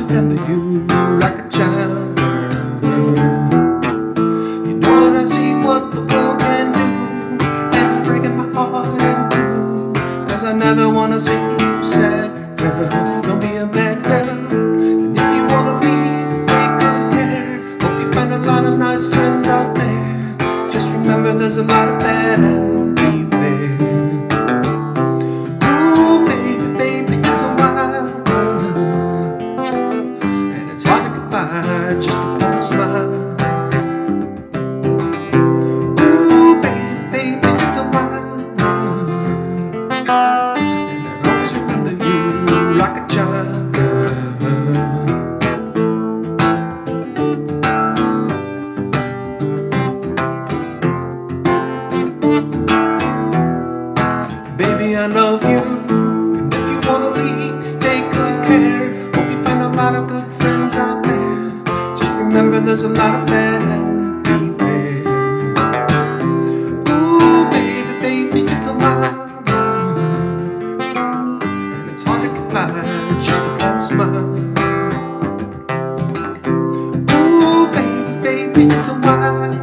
remember you like a child girl. You know that I see what the world can do, and it's breaking my heart in two. Cause I never wanna see you sad, girl. Don't be a bad girl. And if you wanna leave, take good care. Hope you find a lot of nice friends out there. Just remember there's a lot of bad and beware. Ooh, baby, baby, it's a wild world, and it's hard to get by just upon a smile. Ooh, baby, baby, it's a wild world, and I'll always remember you like a child girl. Baby, I love you, and if you wanna leave, take good care. Hope you find a lot of good friends out there. Just remember there's a lot of bad and beware. Ooh, baby, baby, it's a wild world, and it's hard to get by just upon a smile. Ooh, baby, baby, it's a wild